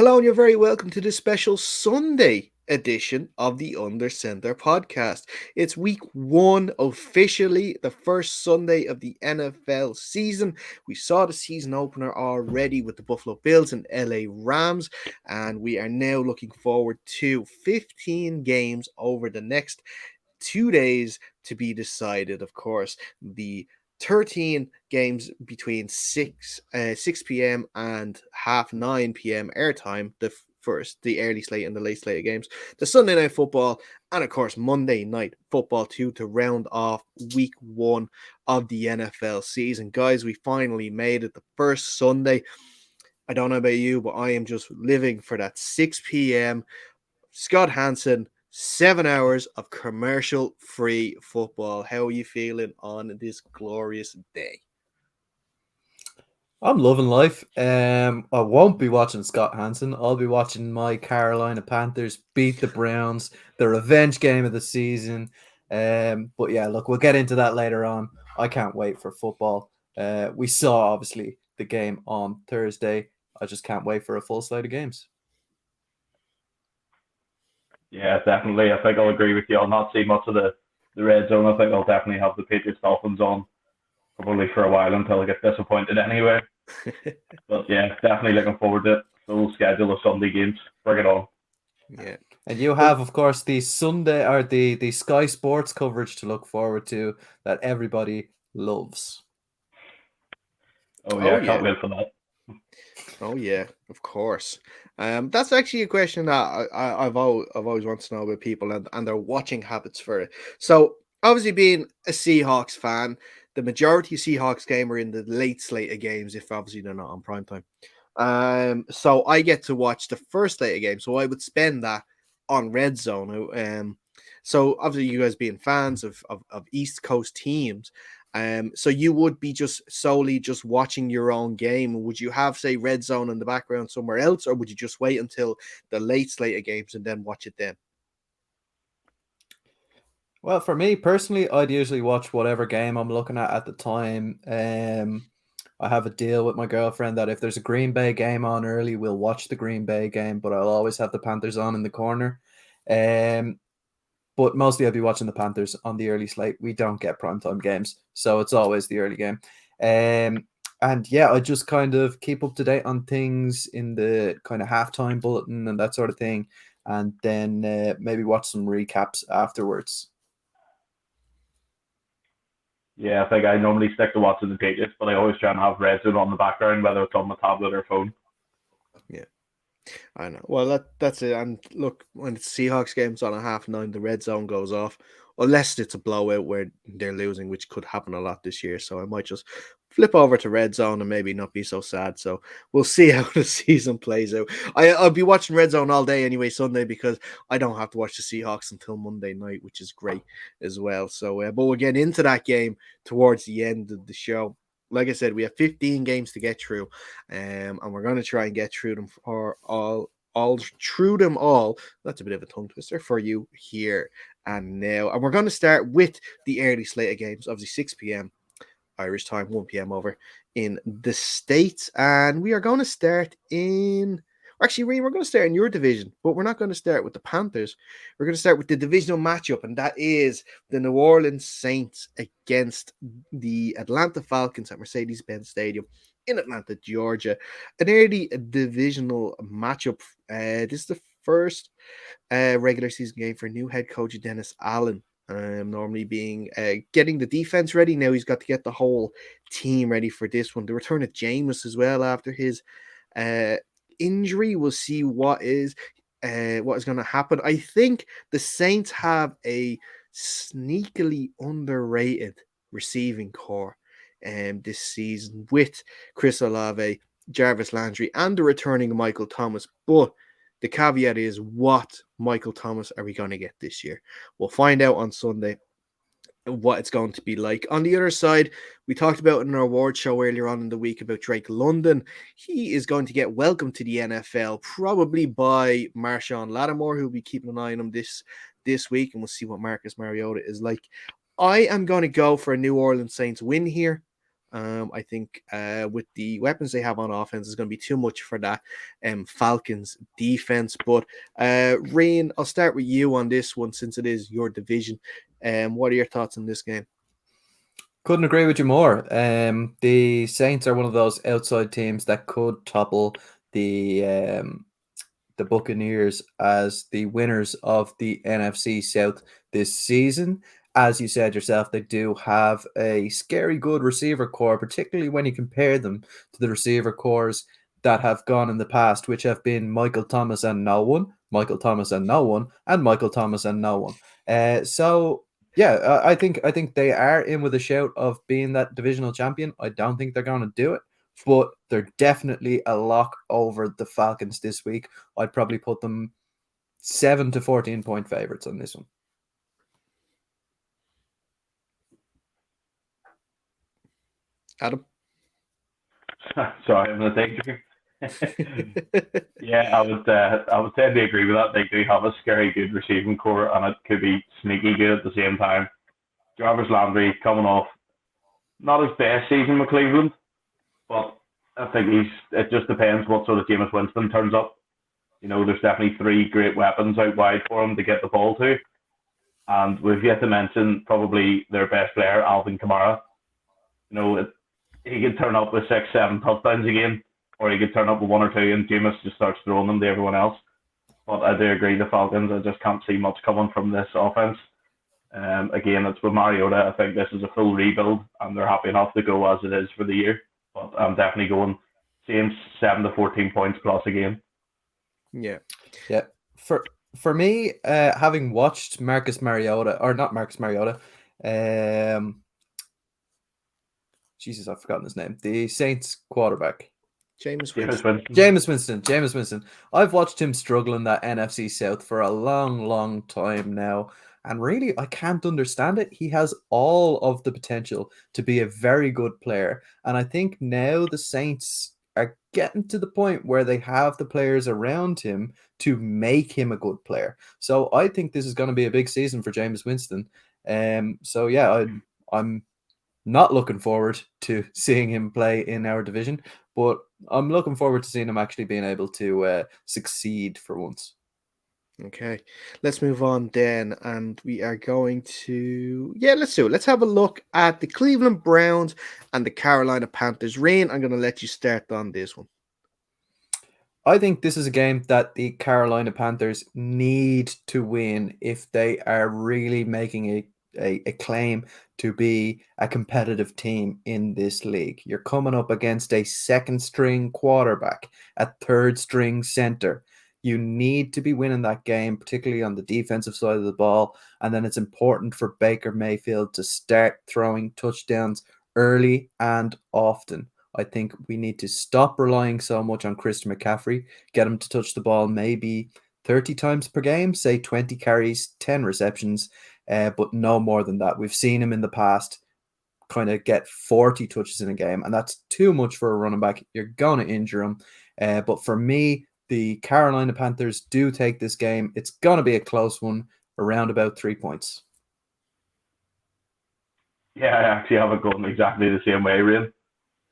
Hello, and you're very welcome to this special Sunday edition of the Under Center podcast. It's week one, officially the first Sunday of the NFL season. We saw the season opener already with the Buffalo Bills and LA Rams, and we are now looking forward to 15 games over the next 2 days to be decided. Of course, the 13 games between 6 p.m. and half 9 p.m. airtime, the early slate and the late slate of games, the Sunday night football, and of course Monday night football too, to round off week one of the NFL season. Guys, we finally made it, the first Sunday. I don't know about you, but I am just living for that 6 p.m. Scott Hansen, 7 hours of commercial-free football. How are you feeling on this glorious day? I'm loving life. I won't be watching Scott Hansen. I'll be watching my Carolina Panthers beat the Browns, the revenge game of the season. But yeah, look, we'll get into that later on. I can't wait for football. We saw obviously the game on Thursday. I just can't wait for a full slate of games. Yeah, definitely. I think I'll agree with you. I'll not see much of the red zone. I think I'll definitely have the Patriots Dolphins on probably for a while until I get disappointed anyway. But yeah, definitely looking forward to it. Full schedule of Sunday games. Bring it on. Yeah. And you have, of course, the Sunday or the Sky Sports coverage to look forward to that everybody loves. Oh Oh, yeah, I yeah. can't wait for that. Oh, yeah, of course. That's actually a question that I've always wanted to know about people and their watching habits for it. So, obviously, being a Seahawks fan, the majority of Seahawks game are in the late slate of games, if obviously they're not on prime time. So I get to watch the first slate of games, so I would spend that on Red Zone. So obviously, you guys being fans of East Coast teams, so you would be just solely just watching your own game. Would you have, say, Red Zone in the background somewhere else, or would you just wait until the late slate of games and then watch it then? Well, for me personally, I'd usually watch whatever game I'm looking at the time. I have a deal with my girlfriend that if there's a Green Bay game on early, we'll watch the Green Bay game, but I'll always have the Panthers on in the corner. Um, but mostly I'll be watching the Panthers on the early slate. We don't get primetime games, so it's always the early game. And yeah, I just kind of keep up to date on things in the kind of halftime bulletin and that sort of thing, and then maybe watch some recaps afterwards. Yeah, I think I normally stick to watching the Patriots, but I always try and have red zone on the background, whether it's on my tablet or phone. Yeah. I know. Well, that's it. And look, when it's Seahawks games on a half nine, the red zone goes off, unless it's a blowout where they're losing, which could happen a lot this year. So I might just flip over to red zone and maybe not be so sad. So we'll see how the season plays out. I'll be watching red zone all day anyway Sunday, because I don't have to watch the Seahawks until Monday night, which is great as well. So, but we'll get into that game towards the end of the show. Like I said, we have 15 games to get through, and we're going to try and get through them for all through them all. That's a bit of a tongue twister for you here and now. And we're going to start with the early slate of games, obviously 6 p.m. Irish time, 1 p.m. over in the States. And we are going to start in. Actually, Reem, we're going to start in your division, but we're not going to start with the Panthers. We're going to start with the divisional matchup, and that is the New Orleans Saints against the Atlanta Falcons at Mercedes-Benz Stadium in Atlanta, Georgia. An early divisional matchup. This is the first regular season game for new head coach Dennis Allen. Normally being getting the defense ready. Now he's got to get the whole team ready for this one. The return of Jameis as well after his injury. We'll see what is going to happen. I think the Saints have a sneakily underrated receiving core this season with Chris Olave, Jarvis Landry, and the returning Michael Thomas. But the caveat is, what Michael Thomas are we going to get this year? We'll find out on Sunday what it's going to be like. On the other side, we talked about in our award show earlier on in the week about Drake London. He is going to get welcomed to the NFL, probably by Marshawn Lattimore, who'll be keeping an eye on him this week, and we'll see what Marcus Mariota is like. I am going to go for a New Orleans Saints win here. I think with the weapons they have on offense, is going to be too much for that Falcons defense. But Rain, I'll start with you on this one since it is your division. What are your thoughts on this game? Couldn't agree with you more. The Saints are one of those outside teams that could topple the Buccaneers as the winners of the NFC South this season. As you said yourself, they do have a scary good receiver core, particularly when you compare them to the receiver cores that have gone in the past, which have been Michael Thomas and no one, Michael Thomas and no one, and Michael Thomas and no one. So yeah, I think they are in with a shout of being that divisional champion. I don't think they're going to do it, but they're definitely a lock over the Falcons this week. I'd probably put them 7 to 14 point favorites on this one. Adam? Sorry, I'm going to take you. Yeah, I would tend to agree with that. They do have a scary good receiving core, and it could be sneaky good at the same time. Jarvis Landry coming off not his best season with Cleveland, but I think it just depends what sort of Jameis Winston turns up. You know, there's definitely 3 great weapons out wide for him to get the ball to. And we've yet to mention probably their best player, Alvin Kamara. You know, he could turn up with 6, 7 touchdowns a game, or he could turn up with 1 or 2 and Jameis just starts throwing them to everyone else. But I do agree, the Falcons, I just can't see much coming from this offense. Again, it's with Mariota. I think this is a full rebuild, and they're happy enough to go as it is for the year. But I'm definitely going same 7 to 14 points plus a game. Yeah. For me, having watched Marcus Mariota, or not Marcus Mariota, Jesus, I've forgotten his name. The Saints quarterback. Jameis Winston. I've watched him struggle in that NFC South for a long, long time now. And really, I can't understand it. He has all of the potential to be a very good player. And I think now the Saints are getting to the point where they have the players around him to make him a good player. So I think this is going to be a big season for Jameis Winston. So yeah, I'm not looking forward to seeing him play in our division, but I'm looking forward to seeing him actually being able to succeed for once. Okay, let's move on then, and we are going to let's do it. Let's have a look at the Cleveland Browns and the Carolina Panthers. Rain, I'm going to let you start on this one. I think this is a game that the Carolina Panthers need to win if they are really making a claim to be a competitive team in this league. You're coming up against a second string quarterback, a third string center. You need to be winning that game, particularly on the defensive side of the ball. And then it's important for Baker Mayfield to start throwing touchdowns early and often. I think we need to stop relying so much on Christian McCaffrey, get him to touch the ball maybe 30 times per game, say 20 carries, 10 receptions, but no more than that. We've seen him in the past kind of get 40 touches in a game, and that's too much for a running back. You're going to injure him. But for me, the Carolina Panthers do take this game. It's going to be a close one, around about 3 points. Yeah, I actually have it going exactly the same way, Rain.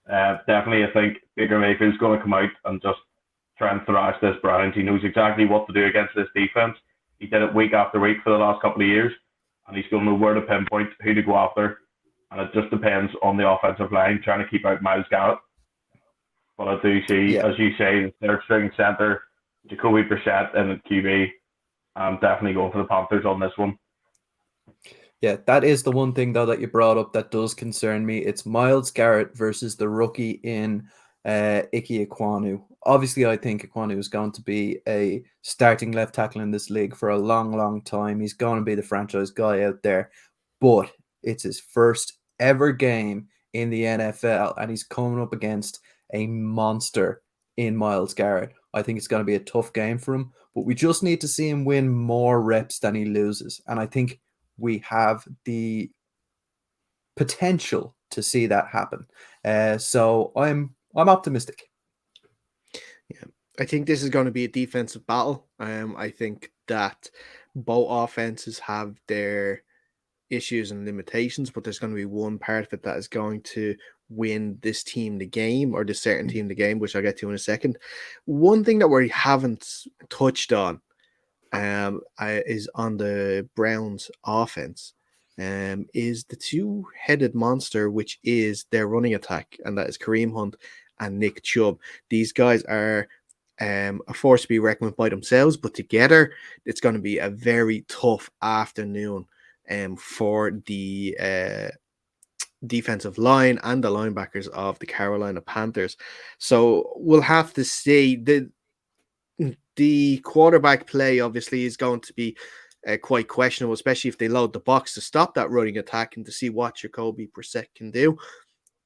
Definitely, I think Baker Mayfield's going to come out and just try and thrash this Browns. He knows exactly what to do against this defense. He did it week after week for the last couple of years, and he's going to know where to pinpoint, who to go after. And it just depends on the offensive line trying to keep out Myles Garrett. But I do see, as you say, the third string center, Jacoby Brissett and the QB. I'm definitely going for the Panthers on this one. Yeah, that is the one thing, though, that you brought up that does concern me. It's Myles Garrett versus the rookie in Ike Ekwonu. Obviously, I think Ekwonu is going to be a starting left tackle in this league for a long, long time. He's going to be the franchise guy out there. But it's his first ever game in the NFL, and he's coming up against a monster in Myles Garrett. I think it's going to be a tough game for him, but we just need to see him win more reps than he loses. And I think we have the potential to see that happen. So I'm optimistic. Yeah, I think this is going to be a defensive battle. I think that both offenses have their issues and limitations, but there's going to be one part of it that is going to win this team the game, or this certain team the game, which I'll get to in a second. One thing that we haven't touched on is on the Browns offense. Is the two-headed monster, which is their running attack, and that is Kareem Hunt and Nick Chubb. These guys are a force to be reckoned with by themselves, but together it's going to be a very tough afternoon for the defensive line and the linebackers of the Carolina Panthers. So we'll have to see. The quarterback play obviously is going to be quite questionable, especially if they load the box to stop that running attack and to see what Jacoby Brissett can do.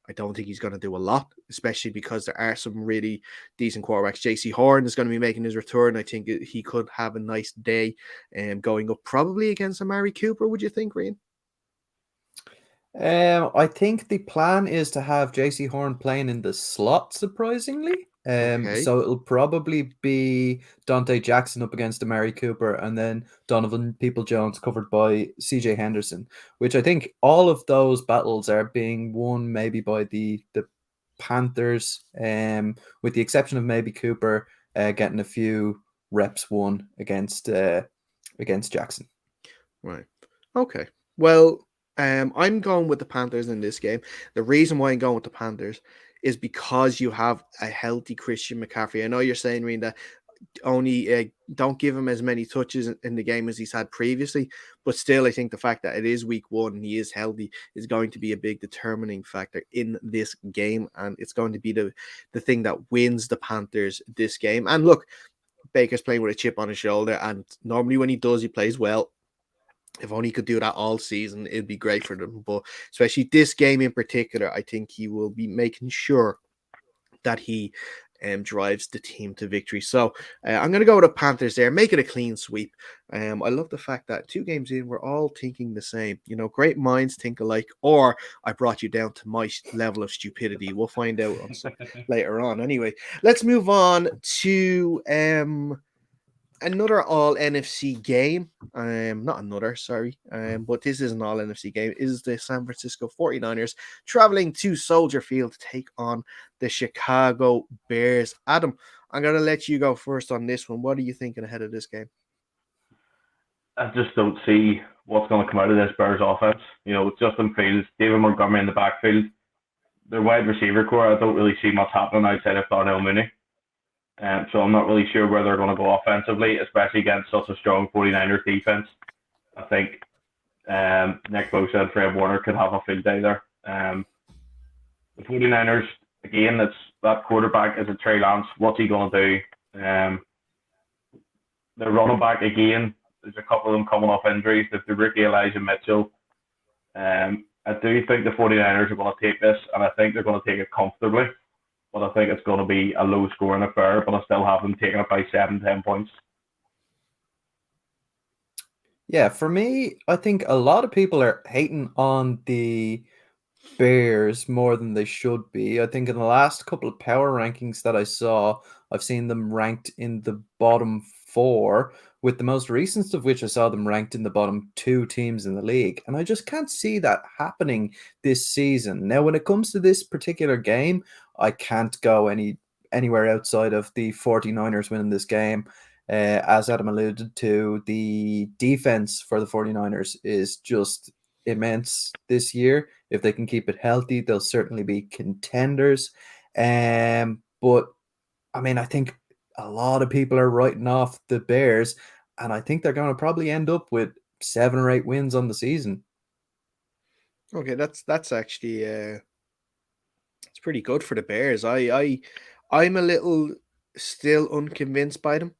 I don't think he's going to do a lot, especially because there are some really decent quarterbacks. JC Horn is going to be making his return. I think he could have a nice day going up probably against Amari Cooper. Would you think, Ryan? I think the plan is to have JC Horn playing in the slot, surprisingly. Okay. So it'll probably be Dante Jackson up against Amari Cooper, and then Donovan Peoples-Jones covered by CJ Henderson, which I think all of those battles are being won maybe by the Panthers, with the exception of maybe Cooper getting a few reps won against Jackson. Right. Okay. Well, I'm going with the Panthers in this game. The reason why I'm going with the Panthers is because you have a healthy Christian McCaffrey. I know you're saying, Reen, that only don't give him as many touches in the game as he's had previously, but still, I think the fact that it is week 1 and he is healthy is going to be a big determining factor in this game, and it's going to be the thing that wins the Panthers this game. And look, Baker's playing with a chip on his shoulder, and normally when he does, he plays well. If only he could do that all season, it'd be great for them. But especially this game in particular, I think he will be making sure that he drives the team to victory. So I'm going to go with the Panthers there. Make it a clean sweep. I love the fact that 2 games in, we're all thinking the same. You know, great minds think alike, or I brought you down to my level of stupidity. We'll find out later on. Anyway, let's move on to another all NFC game. Not another, sorry. But this is an all NFC game. Is the San Francisco 49ers traveling to Soldier Field to take on the Chicago Bears? Adam, I'm going to let you go first on this one. What are you thinking ahead of this game? I just don't see what's going to come out of this Bears offense. You know, it's Justin Fields, David Montgomery in the backfield. Their wide receiver core, I don't really see much happening outside of Darnell Mooney. So I'm not really sure where they're going to go offensively, especially against such a strong 49ers defense. I think Nick Bosa and Fred Warner could have a field day there. The 49ers, again, it's that quarterback is a Trey Lance. What's he going to do? Their running back, again, there's a couple of them coming off injuries. There's the rookie Elijah Mitchell. I do think the 49ers are going to take this, and I think they're going to take it comfortably. But I think it's going to be a low scoring affair, but I still have them taking it by 7-10 points. Yeah, for me, I think a lot of people are hating on the Bears more than they should be. I think in the last couple of power rankings that I saw, I've seen them ranked in the bottom 4, with the most recent of which I saw them ranked in the bottom 2 teams in the league. And I just can't see that happening this season. Now, when it comes to this particular game, I can't go anywhere outside of the 49ers winning this game. As Adam alluded to, the defense for the 49ers is just immense this year. If they can keep it healthy, they'll certainly be contenders. But I mean, I think a lot of people are writing off the Bears, and I think they're going to probably end up with 7 or 8 wins on the season. Okay, that's actually it's pretty good for the Bears. I'm a little still unconvinced by them.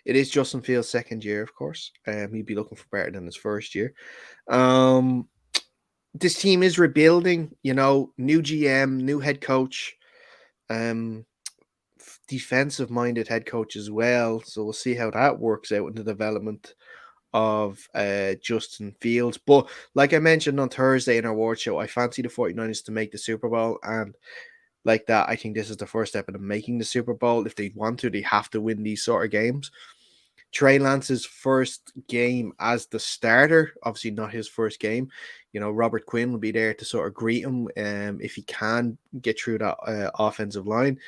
It is Justin Fields' second year, of course. He'd be looking for better than his first year. This team is rebuilding, you know, new GM, new head coach, defensive minded head coach as well. So we'll see how that works out in the development of Justin Fields. But like I mentioned on Thursday in our award show, I fancy the 49ers to make the Super Bowl, and like that, I think this is the first step in them making the Super Bowl. If they want to, they have to win these sort of games. Trey Lance's first game as the starter, obviously not his first game. Robert Quinn will be there to sort of greet him if he can get through that offensive line.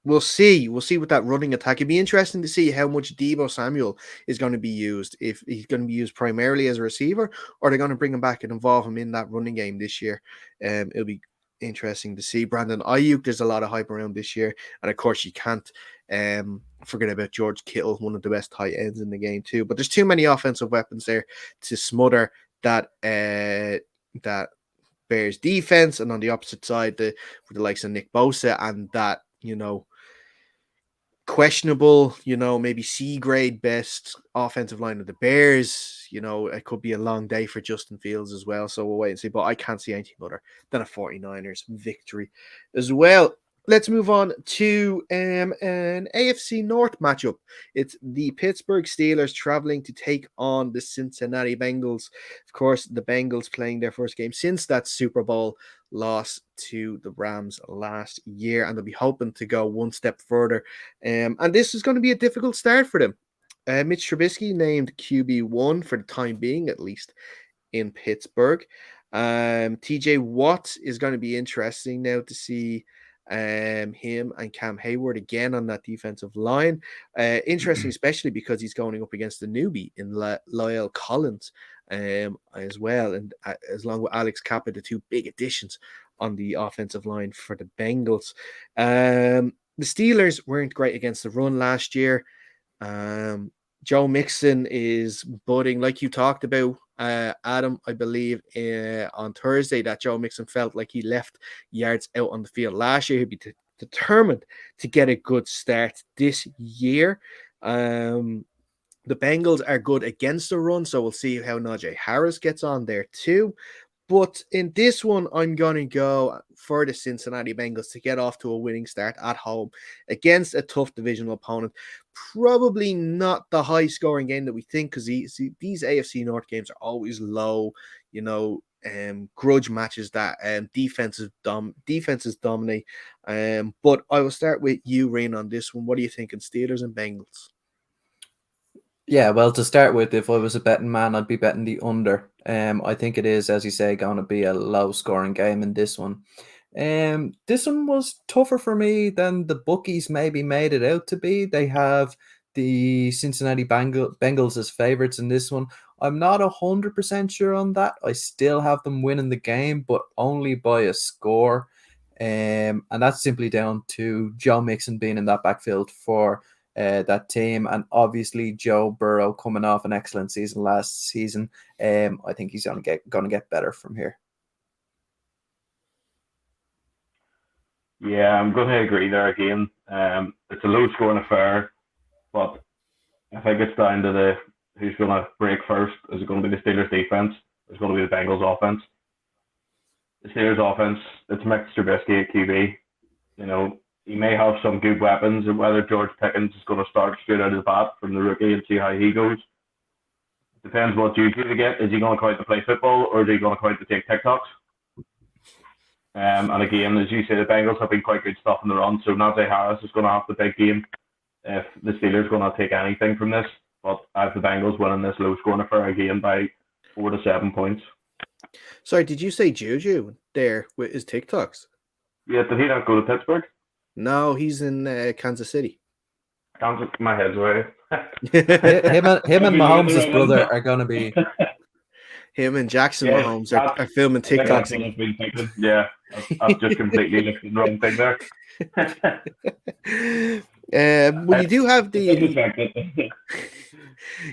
We'll see. We'll see with that running attack. It'd be interesting to see how much Deebo Samuel is going to be used. If he's going to be used primarily as a receiver, or they're going to bring him back and involve him in that running game this year. It'll be interesting to see. Brandon Ayuk, there's a lot of hype around this year, and of course you can't forget about George Kittle, one of the best tight ends in the game too. But there's too many offensive weapons there to smother that that Bears defense, and on the opposite side, with the likes of Nick Bosa and that questionable, maybe C grade best offensive line of the Bears. It could be a long day for Justin Fields as well. So we'll wait and see. But I can't see anything other than a 49ers victory as well. Let's move on to an AFC North matchup. It's the Pittsburgh Steelers traveling to take on the Cincinnati Bengals. Of course, the Bengals playing their first game since that Super Bowl loss to the Rams last year, and they'll be hoping to go one step further. And this is going to be a difficult start for them. Mitch Trubisky named QB1 for the time being, at least, in Pittsburgh. TJ Watt is going to be interesting now to see him and Cam Hayward again on that defensive line. Interesting, especially because he's going up against the newbie in Lyle Collins as well, and as long with Alex Kappa, the two big additions on the offensive line for the Bengals. The Steelers weren't great against the run last year. Joe Mixon is budding, like you talked about, Adam, I believe on Thursday, that Joe Mixon felt like he left yards out on the field last year. He'd be determined to get a good start this year. The Bengals are good against the run, so we'll see how Najee Harris gets on there too. But in this one, I'm going to go for the Cincinnati Bengals to get off to a winning start at home against a tough divisional opponent. Probably not the high-scoring game that we think, because these AFC North games are always low, grudge matches that defenses dominate. But I will start with you, Rain, on this one. What are you thinking, Steelers and Bengals? Yeah, well, to start with, if I was a betting man, I'd be betting the under. I think it is, as you say, going to be a low-scoring game in this one. This one was tougher for me than the bookies maybe made it out to be. They have the Cincinnati Bengals as favorites in this one. I'm not 100% sure on that. I still have them winning the game, but only by a score. And that's simply down to Joe Mixon being in that backfield for that team, and obviously Joe Burrow coming off an excellent season last season. I think he's going to get better from here. Yeah, I'm going to agree there again. It's a low-scoring affair, but I think it's down to who's going to break first. Is it going to be the Steelers defense? Is it going to be the Bengals offense? The Steelers offense, it's Mitch Trubisky at QB. He may have some good weapons, and whether George Pickens is going to start straight out of the bat from the rookie and see how he goes. Depends what juju to get. Is he going to come out to play football, or is he going to come out to take TikToks? And again, as you say, the Bengals have been quite good stuff in the run, so Najee Harris is going to have the big game if the Steelers are going to take anything from this. But I have the Bengals winning this low-scoring affair again by 4 to 7 points. Sorry, did you say Juju there with his TikToks? Yeah, did he not go to Pittsburgh? No, he's in Kansas City. My head's away. him and Mahomes' brother are going to be... Him and Jackson Mahomes are filming TikToks. Yeah, I've just completely looked at the wrong thing there. Well, you do have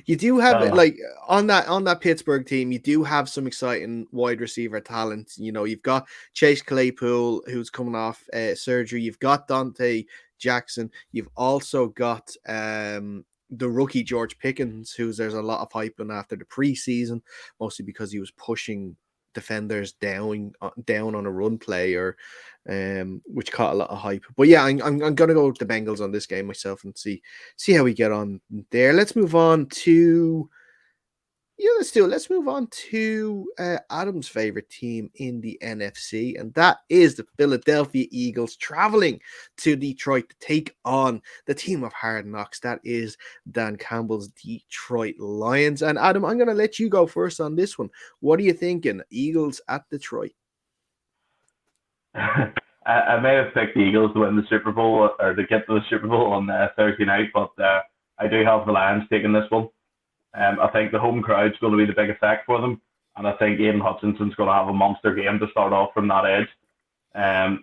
you do have like on that Pittsburgh team, you do have some exciting wide receiver talent. You've got Chase Claypool, who's coming off surgery. You've got Dante Jackson. You've also got the rookie George Pickens, there's a lot of hype on after the preseason, mostly because he was pushing defenders down on a run play, or which caught a lot of hype. But yeah, I'm gonna go with the Bengals on this game myself and see how we get on there. Let's move on to Yeah, let's do it. Let's move on to Adam's favorite team in the NFC, and that is the Philadelphia Eagles traveling to Detroit to take on the team of hard knocks. That is Dan Campbell's Detroit Lions. And Adam, I'm going to let you go first on this one. What are you thinking? Eagles at Detroit. I may have picked the Eagles to win the Super Bowl or to get to the Super Bowl on Thursday night, but I do have the Lions taking this one. I think the home crowd's going to be the biggest act for them, and I think Aiden Hutchinson's going to have a monster game to start off from that edge. I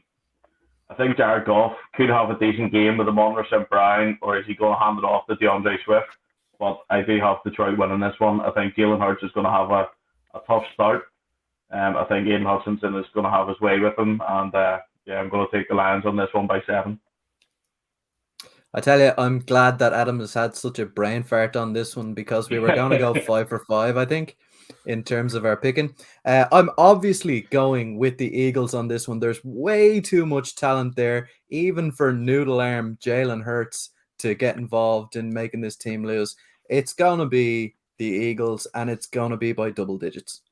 think Jared Goff could have a decent game with Amon-Ra St. Brown, or is he going to hand it off to DeAndre Swift? But I do have Detroit winning this one. I think Jalen Hurts is going to have a tough start. I think Aiden Hutchinson is going to have his way with him, and I'm going to take the Lions on this one by 7. I tell you, I'm glad that Adam has had such a brain fart on this one, because we were going to go 5 for 5, I think, in terms of our picking. I'm obviously going with the Eagles on this one. There's way too much talent there, even for noodle arm Jalen Hurts to get involved in making this team lose. It's going to be the Eagles, and it's going to be by double digits.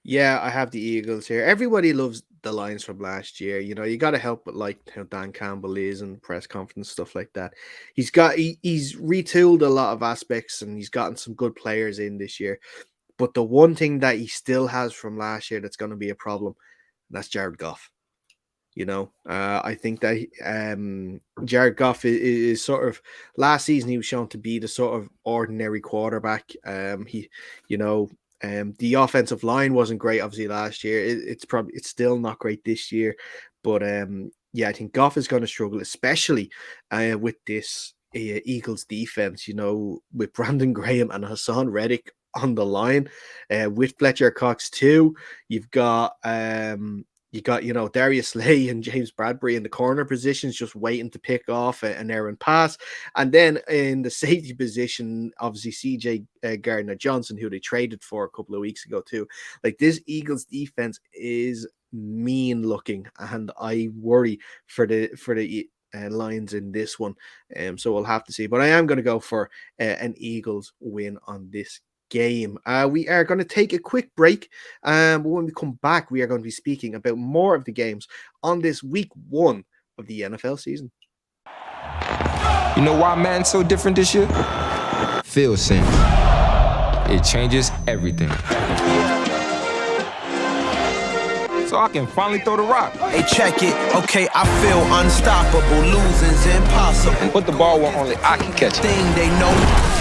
Yeah, I have the Eagles here. Everybody loves the Lions from last year. You know, you got to help but like how Dan Campbell is and press conference, stuff like that. He's retooled a lot of aspects, and he's gotten some good players in this year. But the one thing that he still has from last year that's going to be a problem, that's Jared Goff. You know, I think that Jared Goff is sort of, last season he was shown to be the sort of ordinary quarterback. The offensive line wasn't great, obviously, last year. It's still not great this year. But I think Goff is going to struggle, especially with this Eagles defense, you know, with Brandon Graham and Hassan Reddick on the line, with Fletcher Cox too. You've got Darius Slay and James Bradbury in the corner positions, just waiting to pick off an errant pass. And then in the safety position, obviously CJ Gardner-Johnson, who they traded for a couple of weeks ago too. Like, this Eagles defense is mean looking, and I worry for the Lions in this one. So we'll have to see. But I am going to go for an Eagles win on this game. We are going to take a quick break, but when we come back, we are going to be speaking about more of the games on this week 1 of the NFL season. You know why man's so different this year? Field sim. It changes everything. So I can finally throw the rock. Hey, check it. Okay, I feel unstoppable. Losing's impossible. And put the ball where only I can catch it. Thing they know.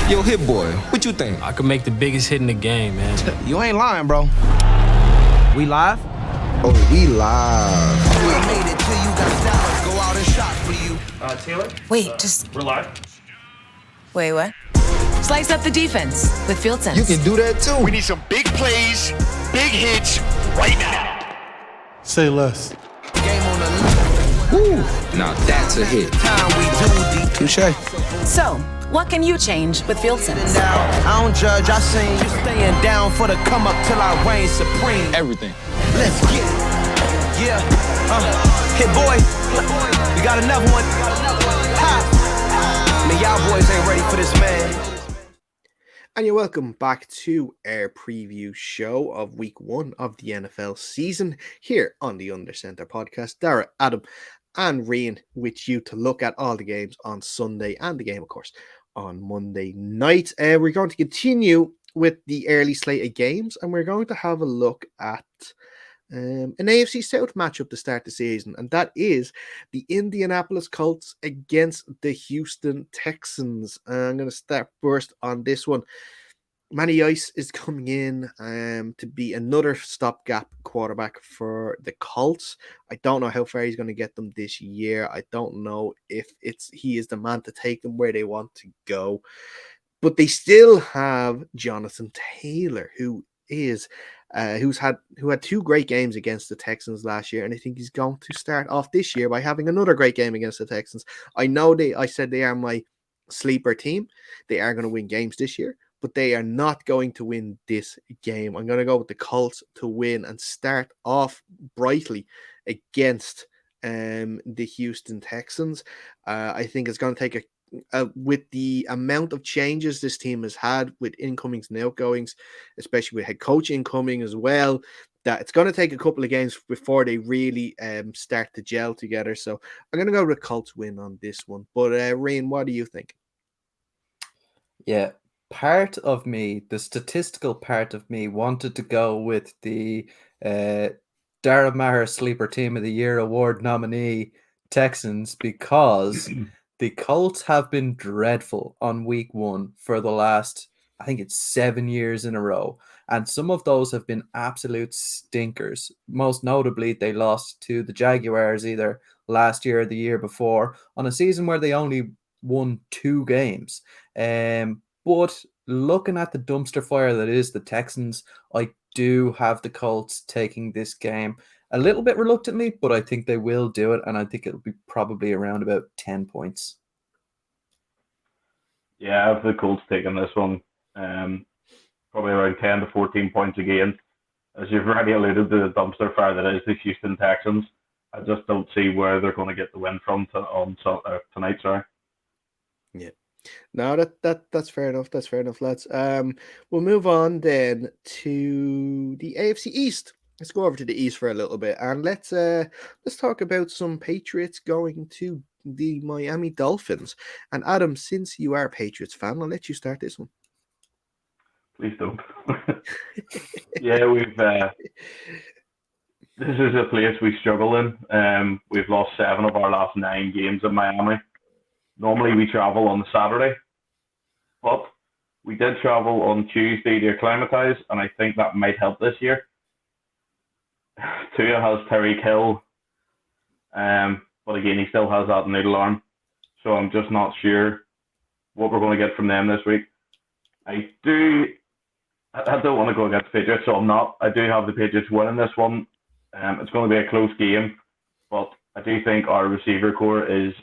Yo, hit boy, what you think? I could make the biggest hit in the game, man. You ain't lying, bro. We live? Oh, we live. I made it till you got stars. Go out and shop for you. Taylor? Wait, just... We're live. Wait, what? Slice up the defense with Field Sense. You can do that too. We need some big plays, big hits right now. Say less. Game on the Woo, now that's a hit. time we do deep. Touche. So, what can you change with Field Sense? I don't judge, I sing. You staying down for the come up till I reign supreme. Everything. Let's get it. Yeah. Hit boy. We got another one. Ha. Man, y'all boys ain't ready for this, man. And you're welcome back to our preview show of week 1 of the NFL season here on the Under Center podcast. Dara, Adam, and Rian with you to look at all the games on Sunday and the game, of course, on Monday night. We're going to continue with the early slate of games, and we're going to have a look at an AFC South matchup to start the season, and that is the Indianapolis Colts against the Houston Texans. I'm going to start first on this one. Matty Ice is coming in to be another stopgap quarterback for the Colts. I don't know how far he's going to get them this year. I don't know if he is the man to take them where they want to go, but they still have Jonathan Taylor, who had 2 great games against the Texans last year, and I think he's going to start off this year by having another great game against the Texans. I said they are my sleeper team. They are going to win games this year, but they are not going to win this game. I'm going to go with the Colts to win and start off brightly against the Houston Texans. I think it's going to take a with the amount of changes this team has had with incomings and outgoings, especially with head coach incoming as well, that it's going to take a couple of games before they really start to gel together. So I'm going to go with Colts win on this one. But Ryan, what do you think? Yeah, part of me, the statistical part of me, wanted to go with the Darren Maher Sleeper Team of the Year award nominee Texans because the Colts have been dreadful on week 1 for the last, I think it's 7 years in a row. And some of those have been absolute stinkers. Most notably, they lost to the Jaguars either last year or the year before on a season where they only won 2 games. But looking at the dumpster fire that is the Texans, I do have the Colts taking this game a little bit reluctantly, but I think they will do it, and I think it'll be probably around about 10 points. Yeah, I have the Colts taking this one. Probably around 10 to 14 points again. As you've already alluded to, the dumpster fire that is the Houston Texans. I just don't see where they're going to get the win from tonight. Sorry. Yeah. No, that's fair enough. That's fair enough, lads. We'll move on then to the AFC East. Let's go over to the East for a little bit, and let's talk about some Patriots going to the Miami Dolphins. And Adam, since you are a Patriots fan, I'll let you start this one. Please don't. Yeah, this is a place we struggle in. We've lost 7 of our last 9 games in Miami. Normally we travel on Saturday, but we did travel on Tuesday to acclimatise, and I think that might help this year. Tua has Tyreek Hill, but again, he still has that noodle arm, so I'm just not sure what we're going to get from them this week. I don't want to go against the Patriots, so I'm not. I do have the Patriots winning this one. It's going to be a close game, but I do think our receiver core is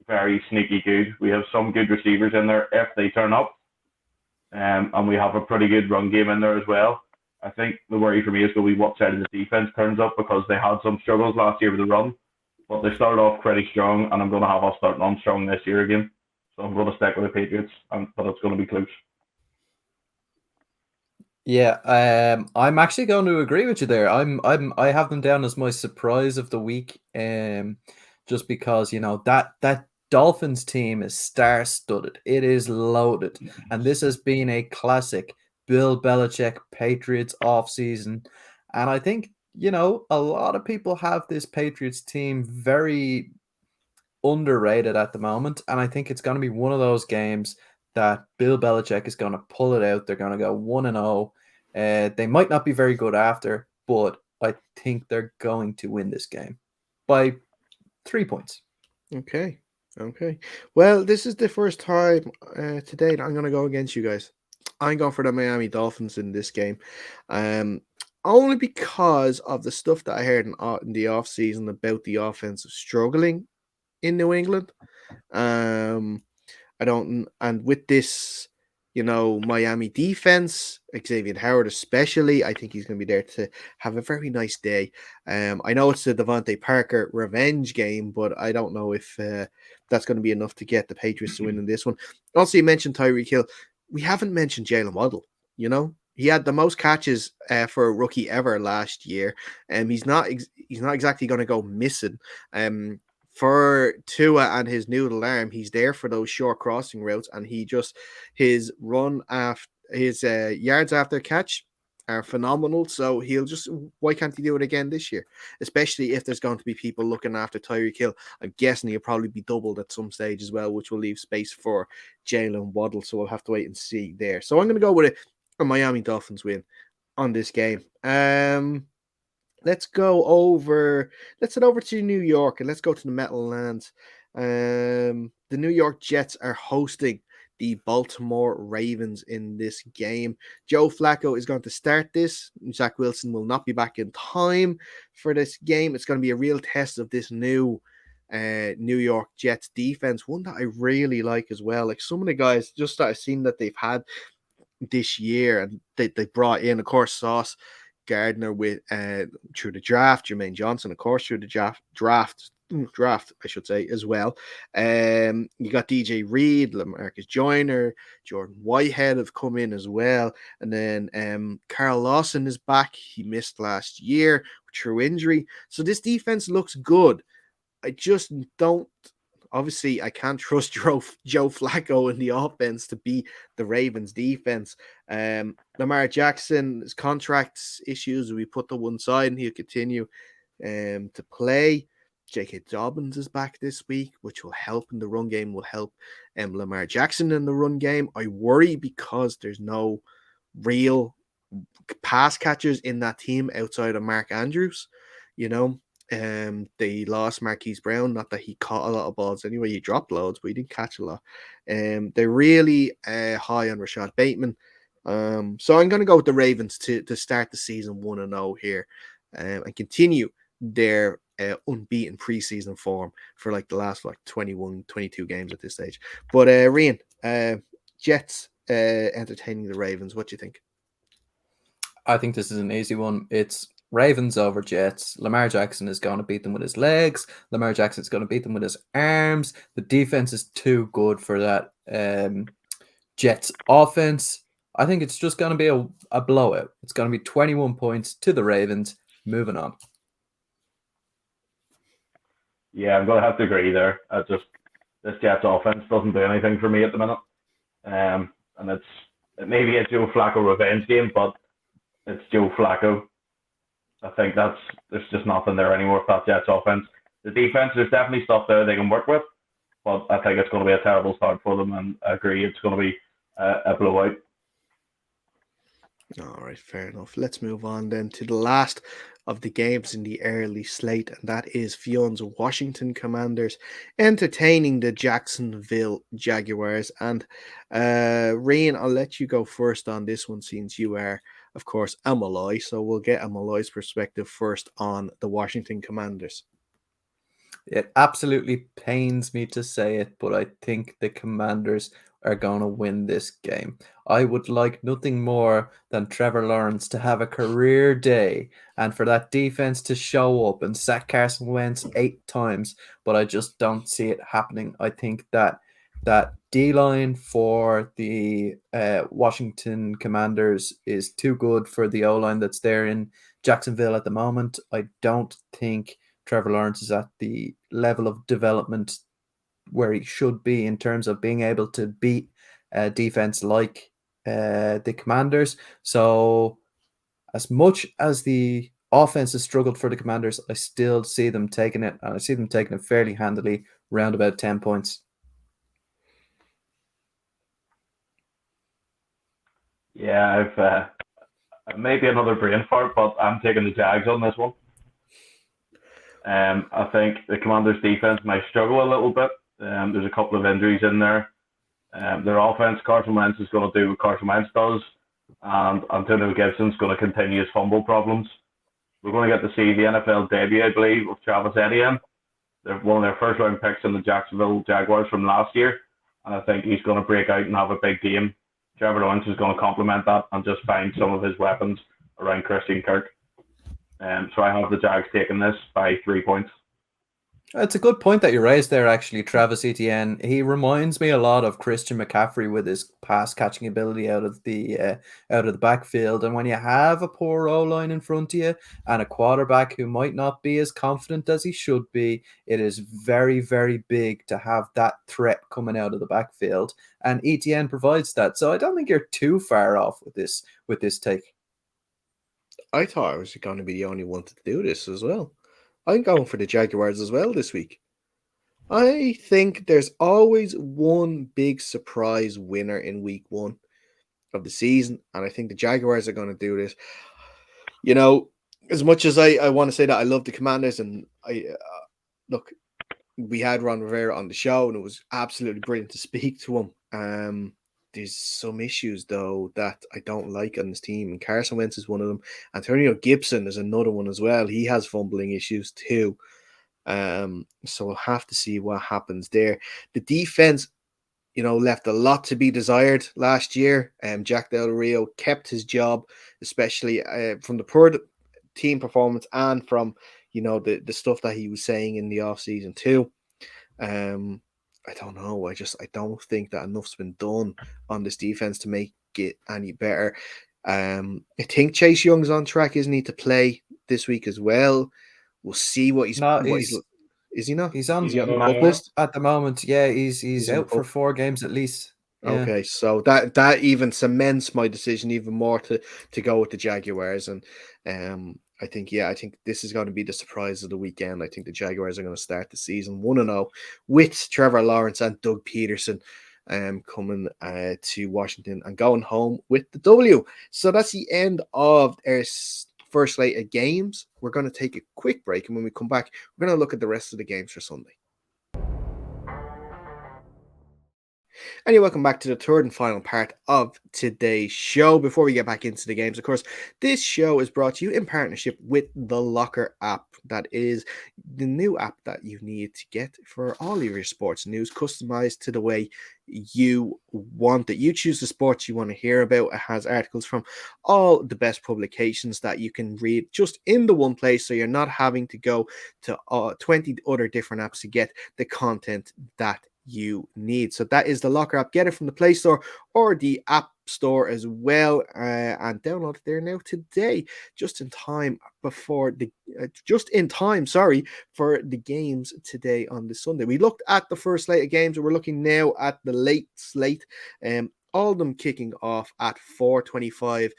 very sneaky good. We have some good receivers in there if they turn up, and we have a pretty good run game in there as well. I think the worry for me is going to be what side of the defense turns up, because they had some struggles last year with the run, but they started off pretty strong, and I'm going to have us starting on strong this year again. So I'm going to stick with the Patriots, but it's going to be close. Yeah, I'm actually going to agree with you there. I have them down as my surprise of the week, just because that Dolphins team is star-studded. It is loaded, and this has been a classic Bill Belichick Patriots offseason. And I think a lot of people have this Patriots team very underrated at the moment, and I think it's going to be one of those games that Bill Belichick is going to pull it out. They're going to go 1-0. They might not be very good after, but I think they're going to win this game by 3 points. Okay. Well, this is the first time today that I'm going to go against you guys. I'm going for the Miami Dolphins in this game. Only because of the stuff that I heard in the offseason about the offensive struggling in New England. And with this, Miami defense, Xavier Howard especially, I think he's going to be there to have a very nice day. I know it's the Devontae Parker revenge game, but I don't know if that's going to be enough to get the Patriots to win in this one. Also, you mentioned Tyreek Hill. We haven't mentioned Jalen Waddle. He had the most catches for a rookie ever last year, and he's not exactly going to go missing. For Tua and his noodle arm, he's there for those short crossing routes, and his yards after catch are phenomenal. So why can't he do it again this year? Especially if there's going to be people looking after Tyreek Hill. I'm guessing he'll probably be doubled at some stage as well, which will leave space for Jalen Waddle. So we'll have to wait and see there. So I'm going to go with a Miami Dolphins win on this game. Let's head over to New York, and let's go to the Meadowlands. The New York Jets are hosting the Baltimore Ravens in this game. Joe Flacco is going to start this. Zach Wilson will not be back in time for this game. It's going to be a real test of this new New York Jets defense, one that I really like as well. Like some of the guys just that I've seen that they've had this year, and they brought in, of course, Sauce Gardner with through the draft, Jermaine Johnson, of course, through the draft, draft, I should say, as well. You got DJ Reed, Lamarcus Joyner, Jordan Whitehead have come in as well. And then Carl Lawson is back. He missed last year through injury. So this defense looks good. I just don't. Obviously, I can't trust Joe Flacco in the offense to beat the Ravens defense. Lamar Jackson's contracts issues, we put to one side and he'll continue to play. J.K. Dobbins is back this week, which will help in the run game, will help Lamar Jackson in the run game. I worry because there's no real pass catchers in that team outside of Mark Andrews. They lost Marquise Brown. Not that he caught a lot of balls anyway. He dropped loads, but he didn't catch a lot. They're really high on Rashad Bateman. So I'm going to go with the Ravens to start the season 1-0 here and continue their unbeaten preseason form for like the last 21, 22 games at this stage. But Rian, Jets entertaining the Ravens. What do you think? I think this is an easy one. It's Ravens over Jets. Lamar Jackson is going to beat them with his legs. Lamar Jackson is going to beat them with his arms. The defense is too good for that Jets offense. I think it's just going to be a blowout. It's going to be 21 points to the Ravens. Moving on. Yeah, I'm going to have to agree there. This Jets offense doesn't do anything for me at the minute. And it may be a Joe Flacco revenge game, but it's Joe Flacco. I think there's just nothing there anymore with that Jets offense. The defense, there's definitely stuff there they can work with, but I think it's going to be a terrible start for them, and I agree it's going to be a blowout. All right, fair enough. Let's move on then to the last of the games in the early slate, and that is Fion's Washington Commanders entertaining the Jacksonville Jaguars. And Rian, I'll let you go first on this one since you are, of course, a Malloy. So we'll get a Malloy's perspective first on the Washington Commanders. It absolutely pains me to say it, but I think the Commanders are going to win this game. I would like nothing more than Trevor Lawrence to have a career day and for that defense to show up and sack Carson Wentz 8 times, but I just don't see it happening. I think that D-line for the Washington Commanders is too good for the O-line that's there in Jacksonville at the moment. I don't think Trevor Lawrence is at the level of development where he should be in terms of being able to beat defense like the Commanders. So as much as the offense has struggled for the Commanders, I still see them taking it, and I see them taking it fairly handily, around about 10 points. Yeah, I've maybe another brain fart, but I'm taking the Jags on this one. I think the Commanders' defense might struggle a little bit. There's a couple of injuries in there. Their offense, Carson Wentz is going to do what Carson Wentz does, and Antonio Gibson's going to continue his fumble problems. We're going to get to see the NFL debut, I believe, of Travis Etienne. They're one of their first round picks in the Jacksonville Jaguars from last year, and I think he's going to break out and have a big game. Trevor Lawrence is going to complement that and just find some of his weapons around Christian Kirk. So I have the Jags taking this by 3 points. It's a good point that you raised there, actually, Travis Etienne. He reminds me a lot of Christian McCaffrey with his pass catching ability out of the backfield. And when you have a poor O-line in front of you and a quarterback who might not be as confident as he should be, it is very, very big to have that threat coming out of the backfield. And Etienne provides that. So I don't think you're too far off with this take. I thought I was going to be the only one to do this as well. I'm going for the Jaguars as well this week. I think there's always one big surprise winner in week 1 of the season, and I think the Jaguars are going to do this. You know, as much as I want to say that I love the Commanders, and look, we had Ron Rivera on the show, and it was absolutely brilliant to speak to him. There's some issues, though, that I don't like on this team, and Carson Wentz is one of them. Antonio Gibson is another one as well. He has fumbling issues too. So we'll have to see what happens there. The defense, left a lot to be desired last year. Jack Del Rio kept his job, especially from the poor team performance and from, the stuff that he was saying in the offseason too. I don't know. I don't think that enough's been done on this defense to make it any better. I think Chase Young's on track, isn't he, to play this week as well? We'll see what he's. No, Is he not? he's on He's on the no pup more. list. at the moment. Yeah, he's on the out for pup. 4 games at least. Yeah. Okay, so that even cements my decision even more to go with the Jaguars, and I think this is going to be the surprise of the weekend. I think the Jaguars are going to start the season 1-0 with Trevor Lawrence and Doug Peterson coming to Washington and going home with the W. So that's the end of our first slate of games. We're going to take a quick break, and when we come back, we're going to look at the rest of the games for Sunday. And welcome back to the third and final part of today's show. Before we get back into the games, of course, this show is brought to you in partnership with the Locker app. That is the new app that you need to get for all of your sports news, customized to the way you want it. You choose the sports you want to hear about. It has articles from all the best publications that you can read just in the one place, so you're not having to go to 20 other different apps to get the content that you need. So that is the Locker app. Get it from the Play Store or the App Store as well, and download it there now today, just in time for the games today on the Sunday. We looked at the first slate of games, and we're looking now at the late slate. All of them kicking off at 4:25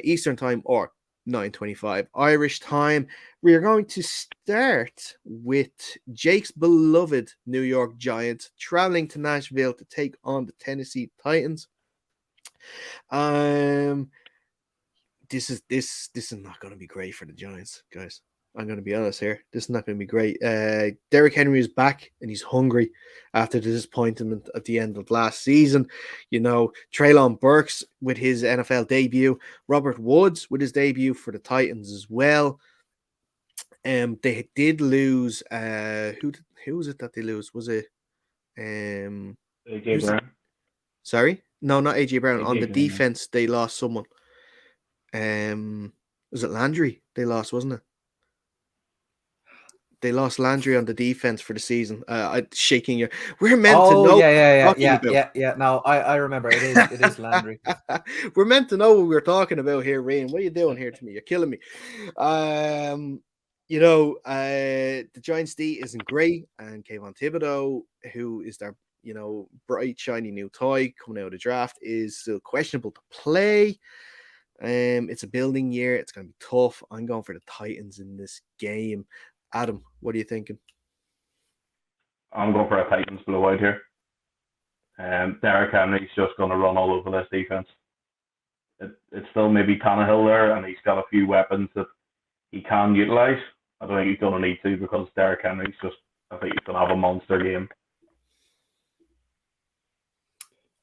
Eastern time or 9:25 Irish time. We are going to start with Jake's beloved New York Giants traveling to Nashville to take on the Tennessee Titans. This is not going to be great for the Giants, guys. I'm going to be honest here. This is not going to be great. Derrick Henry is back, and he's hungry after the disappointment at the end of last season. Treylon Burks with his NFL debut, Robert Woods with his debut for the Titans as well. They did lose. Who was it that they lose? Was it AJ Brown? Sorry, no, not AJ Brown. AJ On the Brown. defense, they lost someone. Was it Landry? They lost, wasn't it? They lost Landry on the defense for the season. Shaking your. We're meant to know. Yeah. No, I remember. It is Landry. We're meant to know what we're talking about here, Ryan. What are you doing here to me? You're killing me. The Giants D isn't great, and Kayvon Thibodeau, who is their bright shiny new toy coming out of the draft, is still questionable to play. It's a building year. It's going to be tough. I'm going for the Titans in this game. Adam, what are you thinking? I'm going for a Titans blowout here. Derrick Henry's just going to run all over this defense. It's still maybe Tannehill there, and he's got a few weapons that he can utilize. I don't think he's going to need to, because Derrick Henry's I think he's going to have a monster game.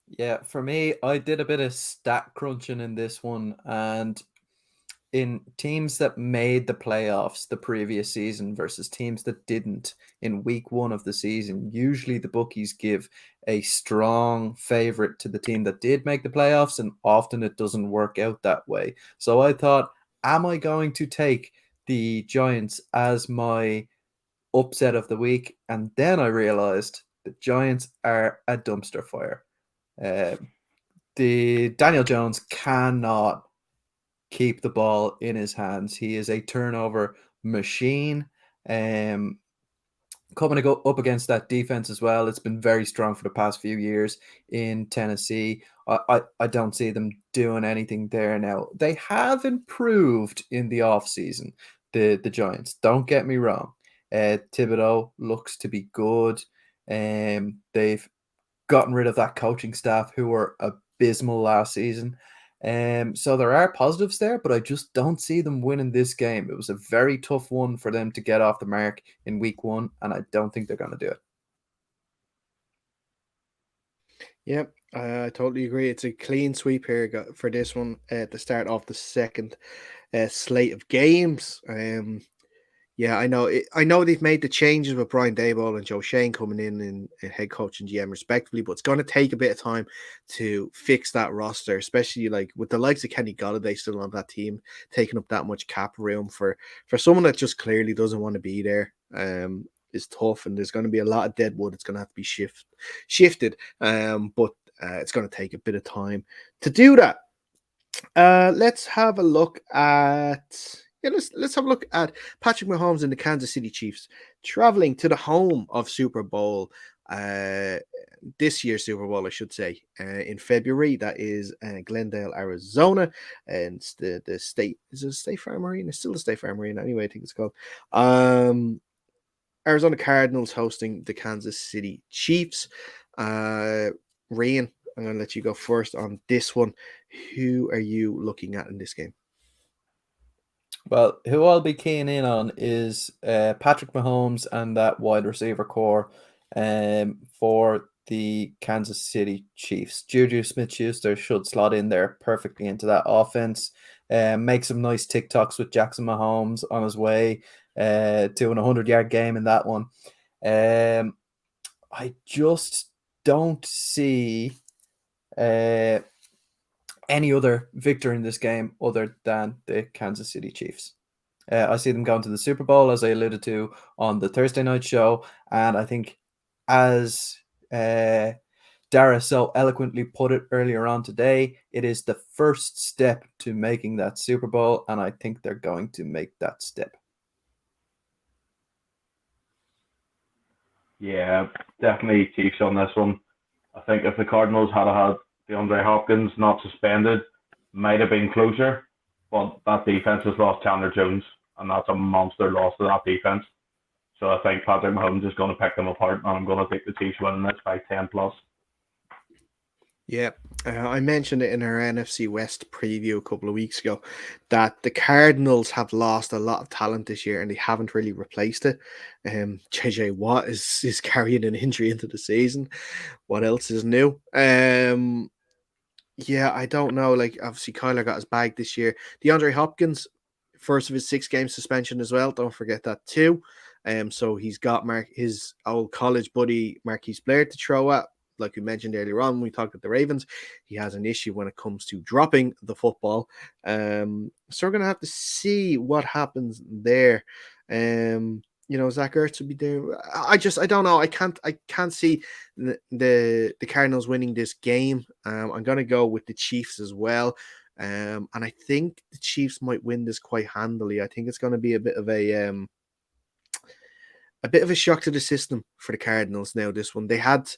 Yeah, for me, I did a bit of stat crunching in this one, and in teams that made the playoffs the previous season versus teams that didn't in week 1 of the season, usually the bookies give a strong favorite to the team that did make the playoffs, and often it doesn't work out that way. So I thought, am I going to take the Giants as my upset of the week? And then I realized the Giants are a dumpster fire. The Daniel Jones cannot keep the ball in his hands. He is a turnover machine. Coming to go up against that defense as well, it's been very strong for the past few years in Tennessee. I don't see them doing anything there now. They have improved in the offseason, the Giants. Don't get me wrong. Thibodeau looks to be good. They've gotten rid of that coaching staff who were abysmal last season. So there are positives there, but I just don't see them winning this game. It was a very tough one for them to get off the mark in week 1, and I don't think they're going to do it. Yep, I totally agree. It's a clean sweep here for this one to start off the second slate of games. Yeah, I know. I know they've made the changes with Brian Daboll and Joe Shane coming in head coach and GM respectively, but it's going to take a bit of time to fix that roster, especially like with the likes of Kenny Golladay still on that team, taking up that much cap room for someone that just clearly doesn't want to be there. Is tough, and there's going to be a lot of dead wood. It's going to have to be shifted. But it's going to take a bit of time to do that. Let's have a look at. Yeah, let's have a look at Patrick Mahomes and the Kansas City Chiefs traveling to the home of Super Bowl, this year's Super Bowl, I should say, in February. That is Glendale, Arizona, and it's the state. Is it a State Farm Arena? It's still the State Farm Arena, anyway. I think it's called. Arizona Cardinals hosting the Kansas City Chiefs. Ryan, I'm going to let you go first on this one. Who are you looking at in this game? Well, who I'll be keying in on is Patrick Mahomes and that wide receiver core for the Kansas City Chiefs. Juju Smith-Schuster should slot in there perfectly into that offense. Make some nice TikToks with Jackson Mahomes on his way doing a 100-yard game in that one. I just don't see any other victor in this game other than the Kansas City Chiefs. I see them going to the Super Bowl, as I alluded to on the Thursday night show. And I think, as Dara so eloquently put it earlier on today, it is the first step to making that Super Bowl. And I think they're going to make that step. Yeah, definitely Chiefs on this one. I think if the Cardinals had had DeAndre Hopkins not suspended, might have been closer, but that defense has lost Chandler Jones, and that's a monster loss to that defense. So I think Patrick Mahomes is going to pick them apart, and I'm going to take the Chiefs winning this by 10 plus. Yeah, I mentioned it in our NFC West preview a couple of weeks ago that the Cardinals have lost a lot of talent this year and they haven't really replaced it. JJ Watt is carrying an injury into the season. What else is new? Yeah, I don't know. Like, obviously, Kyler got his bag this year. DeAndre Hopkins, first of his 6-game suspension as well. Don't forget that too. So he's got his old college buddy Marquise Blair to throw at. Like we mentioned earlier on when we talked about the Ravens, he has an issue when it comes to dropping the football. So we're gonna have to see what happens there. Zach Ertz will be there. I don't know. I can't see the Cardinals winning this game. I'm gonna go with the Chiefs as well. And I think the Chiefs might win this quite handily. I think it's gonna be a bit of a shock to the system for the Cardinals now. This one, they had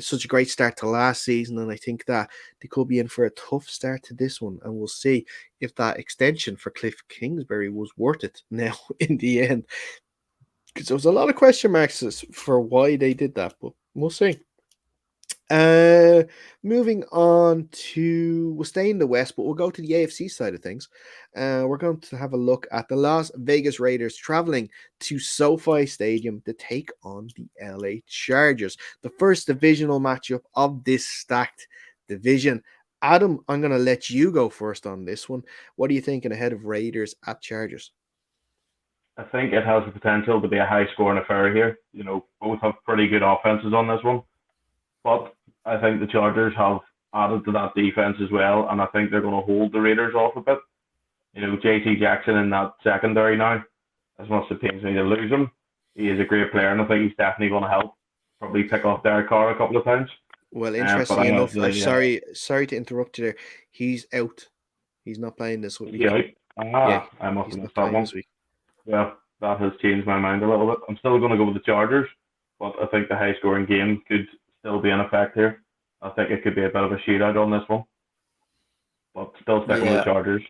such a great start to last season, and I think that they could be in for a tough start to this one, and we'll see if that extension for Cliff Kingsbury was worth it now in the end, because there was a lot of question marks for why they did that, but we'll see. Moving on we'll stay in the West, but we'll go to the AFC side of things. We're going to have a look at the Las Vegas Raiders traveling to SoFi Stadium to take on the LA Chargers, the first divisional matchup of this stacked division. Adam, I'm going to let you go first on this one. What are you thinking ahead of Raiders at Chargers? I think it has the potential to be a high-scoring affair here. Both have pretty good offenses on this one. But I think the Chargers have added to that defense as well, and I think they're going to hold the Raiders off a bit. JT Jackson in that secondary now, as much as it pains me to lose him, he is a great player, and I think he's definitely going to help probably pick off Derek Carr a couple of times. Well, interestingly enough, I'm sorry to interrupt you there. He's out. He's not playing this week. Yeah, I must have missed that one. Yeah, that has changed my mind a little bit. I'm still going to go with the Chargers, but I think the high-scoring game could still be in effect here. I think it could be a bit of a shootout on this one, but still sticking with the Chargers.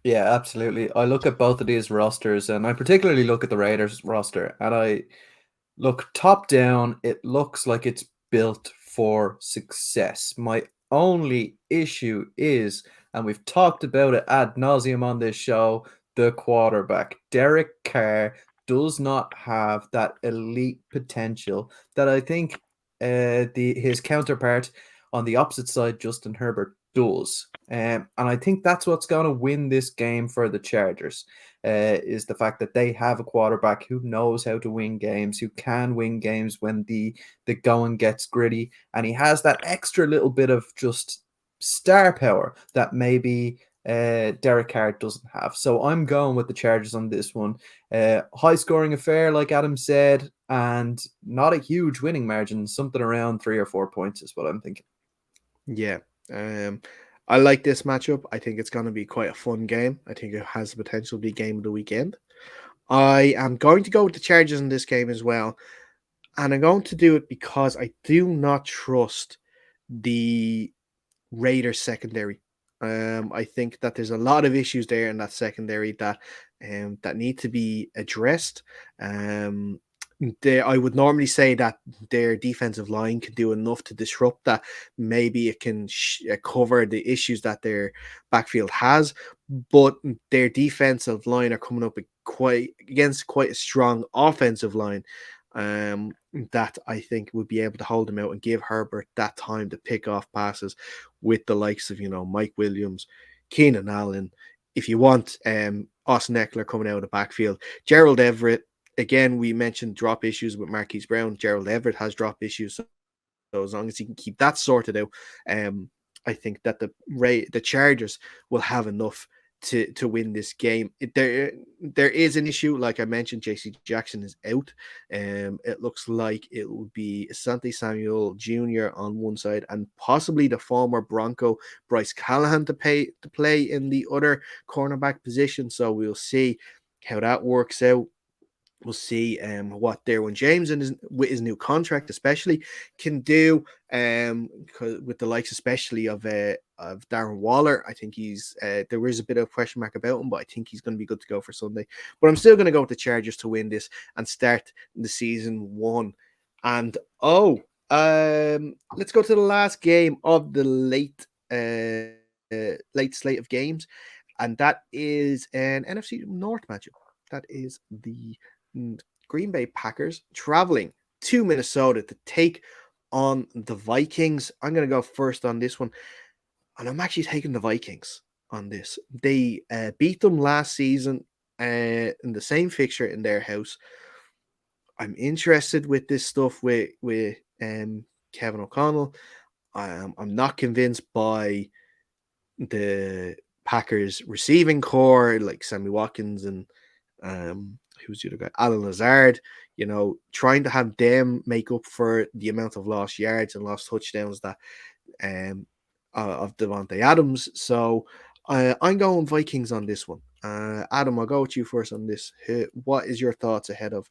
Yeah, absolutely. I look at both of these rosters, and I particularly look at the Raiders roster, and I look top down. It looks like it's built for success. My only issue is, and we've talked about it ad nauseum on this show, the quarterback. Derek Carr does not have that elite potential that I think his counterpart on the opposite side, Justin Herbert, does. And I think that's what's going to win this game for the Chargers. is the fact that they have a quarterback who knows how to win games, who can win games when the going gets gritty, and he has that extra little bit of just star power that maybe Derek Carr doesn't have. So I'm going with the Chargers on this one. High scoring affair, like Adam said, and not a huge winning margin. Something around 3 or 4 points is what I'm thinking. Yeah. I like this matchup. I think it's going to be quite a fun game. I think it has the potential to be game of the weekend. I am going to go with the Chargers in this game as well. And I'm going to do it because I do not trust the Raiders secondary. I think that there's a lot of issues there in that secondary that need to be addressed. I would normally say that their defensive line can do enough to disrupt that. Maybe it can cover the issues that their backfield has, but their defensive line are coming up against quite a strong offensive line. That I think would be able to hold him out and give Herbert that time to pick off passes with the likes of, Mike Williams, Keenan Allen. If you want Austin Eckler coming out of the backfield, Gerald Everett, again, we mentioned drop issues with Marquise Brown. Gerald Everett has drop issues. So as long as he can keep that sorted out, I think that the Chargers will have enough to win this game. There is an issue, like I mentioned. JC Jackson is out. It looks like it will be Asante Samuel Jr. on one side and possibly the former Bronco Bryce Callahan to play in the other cornerback position. So we'll see how that works out. We'll see what Derwin James with his new contract especially can do, with the likes especially of Darren Waller. I think there is a bit of question mark about him, but I think he's going to be good to go for Sunday. But I'm still going to go with the Chargers to win this and start the season 1. And let's go to the last game of the late slate of games, and that is an NFC North matchup. That is the Green Bay Packers traveling to Minnesota to take on the Vikings. I'm going to go first on this one, and I'm actually taking the Vikings on this. They beat them last season in the same fixture in their house. I'm interested with this stuff with Kevin O'Connell. I'm not convinced by the Packers receiving core like Sammy Watkins and who's the other guy? Alan Lazard, trying to have them make up for the amount of lost yards and lost touchdowns that of Devontae Adams. So I'm going Vikings on this one. Adam, I'll go with you first on this. What is your thoughts ahead of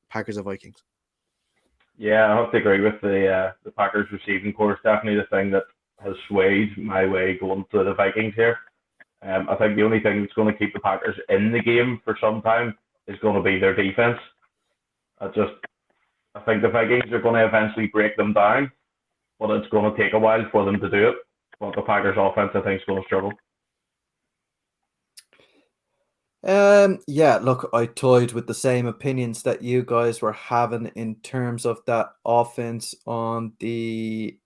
Packers or Vikings? Yeah, I have to agree with the Packers receiving core. It's definitely the thing that has swayed my way going to the Vikings here. I think the only thing that's going to keep the Packers in the game for some time is going to be their defense. I think the Vikings are going to eventually break them down, but it's going to take a while for them to do it. But the Packers offense, I think, is going to struggle. Yeah, look, I toyed with the same opinions that you guys were having in terms of that offense on the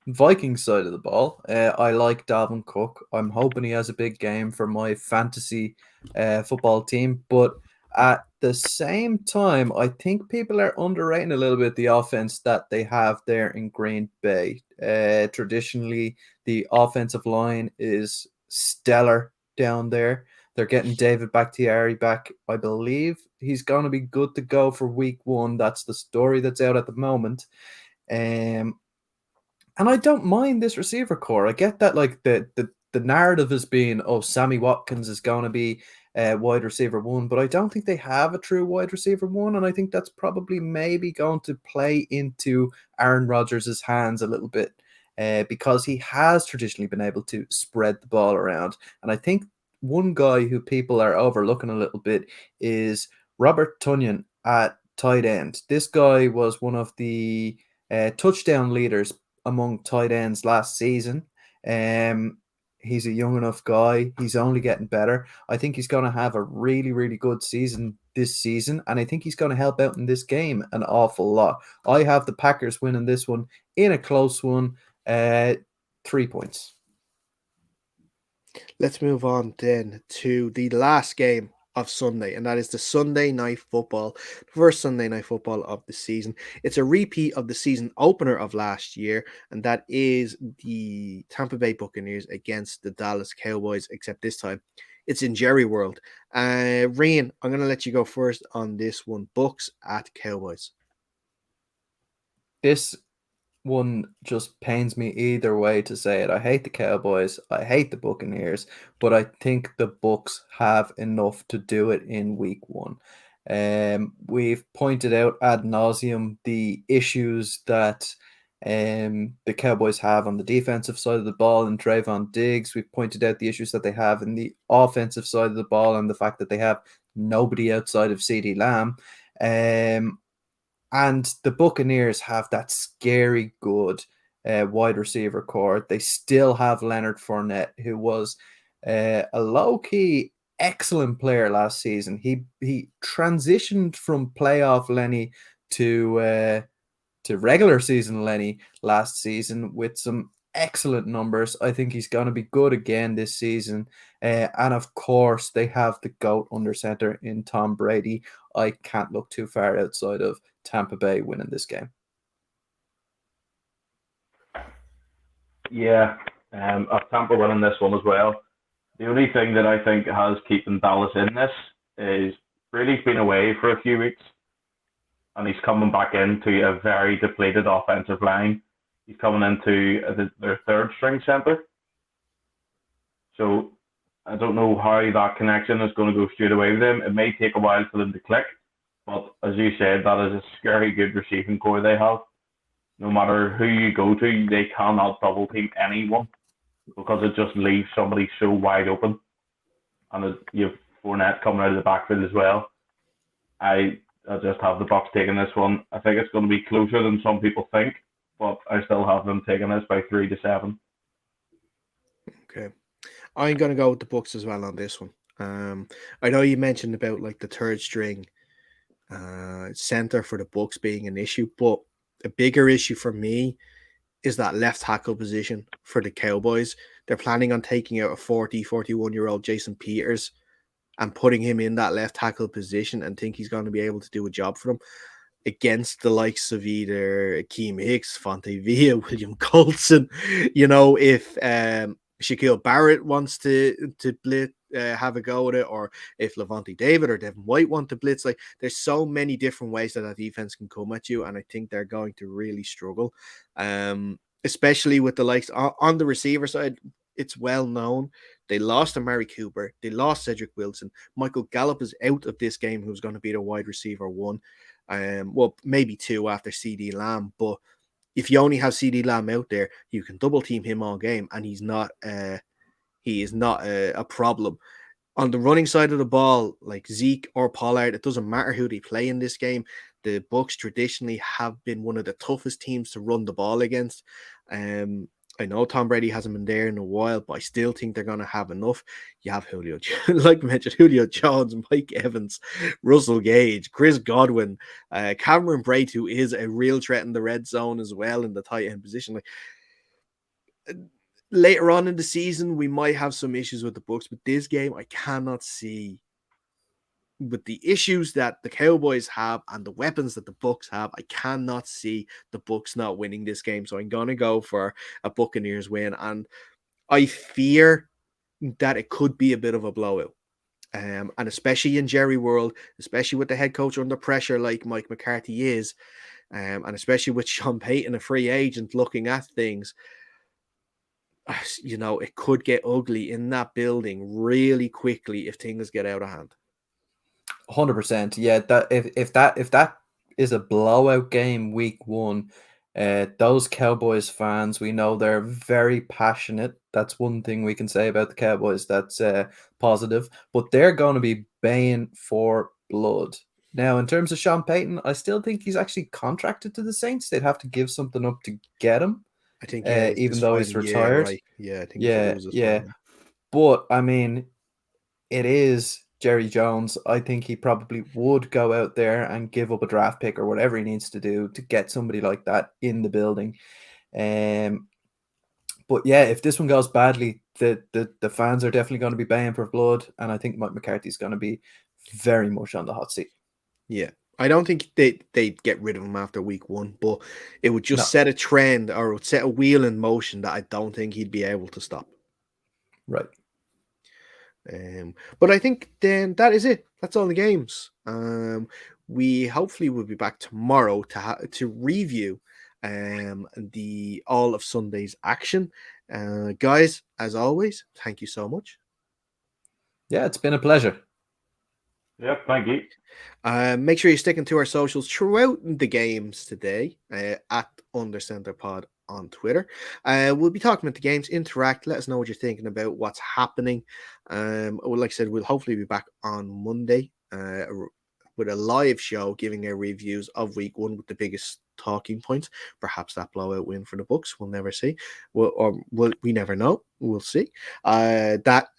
Vikings side of the ball. I like Dalvin Cook. I'm hoping he has a big game for my fantasy football team. But at the same time, I think people are underrating a little bit the offense that they have there in Green Bay. Traditionally, the offensive line is stellar down there. They're getting David Bakhtiari back. I believe he's going to be good to go for week 1. That's the story that's out at the moment. And I don't mind this receiver core. I get that, like the narrative has been, Sammy Watkins is going to be wide receiver 1, but I don't think they have a true wide receiver 1, and I think that's probably maybe going to play into Aaron Rodgers' hands a little bit because he has traditionally been able to spread the ball around. And I think one guy who people are overlooking a little bit is Robert Tonyan at tight end. This guy was one of the touchdown leaders among tight ends last season. He's a young enough guy. He's only getting better. I think he's going to have a really, really good season this season, and I think he's going to help out in this game an awful lot. I have the Packers winning this one in a close one, 3 points. Let's move on then to the last game of Sunday, and that is the Sunday Night Football, the first Sunday Night Football of the season. It's a repeat of the season opener of last year, and that is the Tampa Bay Buccaneers against the Dallas Cowboys, except this time it's in Jerry World. Rian, I'm going to let you go first on this one. Bucks at Cowboys. This one just pains me either way to say it. I hate the Cowboys. I hate the Buccaneers, but I think the Bucks have enough to do it in week one. We've pointed out ad nauseum the issues that the Cowboys have on the defensive side of the ball and Trayvon Diggs. We've pointed out the issues that they have in the offensive side of the ball and the fact that they have nobody outside of CeeDee Lamb. And the Buccaneers have that scary good wide receiver core. They still have Leonard Fournette, who was a low-key excellent player last season. He transitioned from playoff Lenny to regular season Lenny last season with some excellent numbers. I think he's going to be good again this season. And of course, they have the GOAT under center in Tom Brady. I can't look too far outside of Tampa Bay winning this game. Yeah, I've Tampa winning this one as well. The only thing that I think has keeping Dallas in this is Brady's been away for a few weeks, and he's coming back into a very depleted offensive line. He's coming into their third string center. So I don't know how that connection is going to go straight away with him. It may take a while for them to click. But as you said, that is a scary good receiving core they have. No matter who you go to, they cannot double team anyone because it just leaves somebody so wide open. And you have Fournette coming out of the backfield as well. I just have the Bucs taking this one. I think it's going to be closer than some people think, but I still have them taking this by 3-7. Okay. I'm going to go with the Bucs as well on this one. I know you mentioned about like the third string center for the Bucs being an issue, but a bigger issue for me is that left tackle position for the Cowboys. They're planning on taking out a 41-year-old Jason Peters and putting him in that left tackle position and think he's going to be able to do a job for them against the likes of either Akeem Hicks, Fonte Villa, William Colson. You know, if Shaquille Barrett wants to blitz, have a go at it, or if Levante David or Devin White want to blitz, like there's so many different ways that defense can come at you, and I think they're going to really struggle, especially with the likes on the receiver side. It's well known they lost Amari Cooper, they lost Cedric Wilson, Michael Gallup is out of this game, who's going to be the wide receiver one, well maybe two after CeeDee Lamb, but if you only have CeeDee Lamb out there, you can double team him all game, and he is not a problem. On the running side of the ball, like Zeke or Pollard, it doesn't matter who they play in this game. The Bucs traditionally have been one of the toughest teams to run the ball against. I know Tom Brady hasn't been there in a while, but I still think they're going to have enough. You have Julio, like I mentioned, Julio Jones, Mike Evans, Russell Gage, Chris Godwin, Cameron Brate, who is a real threat in the red zone as well in the tight end position. Like, later on in the season, we might have some issues with the Bucs, but this game, I cannot see, with the issues that the Cowboys have and the weapons that the Bucs have, I cannot see the Bucs not winning this game. So I'm going to go for a Buccaneers win, and I fear that it could be a bit of a blowout. And especially in Jerry World, especially with the head coach under pressure like Mike McCarthy is, and especially with Sean Payton, a free agent, looking at things, you know, it could get ugly in that building really quickly if things get out of hand. 100%. Yeah, that if that is a blowout game week one, those Cowboys fans, we know they're very passionate. That's one thing we can say about the Cowboys that's positive, but they're going to be baying for blood. Now, in terms of Sean Payton, I still think he's actually contracted to the Saints. They'd have to give something up to get him. I think, even though he's retired. Right. Yeah, I think yeah. But I mean, it is Jerry Jones. I think he probably would go out there and give up a draft pick or whatever he needs to do to get somebody like that in the building. But yeah, if this one goes badly, the fans are definitely going to be baying for blood, and I think Mike McCarthy's going to be very much on the hot seat. Yeah. I don't think they'd get rid of him after week 1, but it would just No. set a trend, or it would set a wheel in motion that I don't think he'd be able to stop. Right. But I think then that is it. That's all the games. We hopefully will be back tomorrow to review the all of Sunday's action. Guys, as always, thank you so much. Yeah, it's been a pleasure. Yep, thank you. Make sure you're sticking to our socials throughout the games today at UnderCenterPod on Twitter. We'll be talking about the games. Interact. Let us know what you're thinking about what's happening. Like I said, we'll hopefully be back on Monday with a live show giving our reviews of week 1 with the biggest talking points. Perhaps that blowout win for the Bucs. We'll never see. We never know. We'll see. That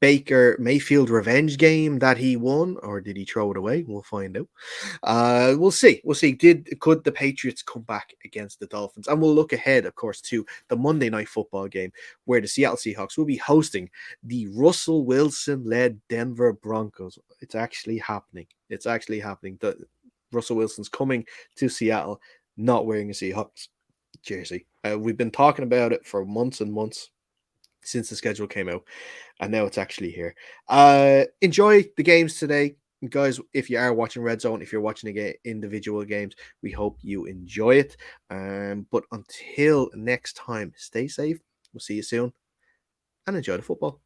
Baker Mayfield revenge game that he won, or did he throw it away? We'll find out. We'll see. Could the Patriots come back against the Dolphins? And we'll look ahead, of course, to the Monday Night Football game where the Seattle Seahawks will be hosting the Russell Wilson-led Denver Broncos. It's actually happening. The Russell Wilson's coming to Seattle, not wearing a Seahawks jersey. We've been talking about it for months and months since the schedule came out, and now it's actually here. Enjoy the games today, guys. If you are watching Red Zone, if you're watching individual games, we hope you enjoy it. But until next time, stay safe. We'll see you soon, and enjoy the football.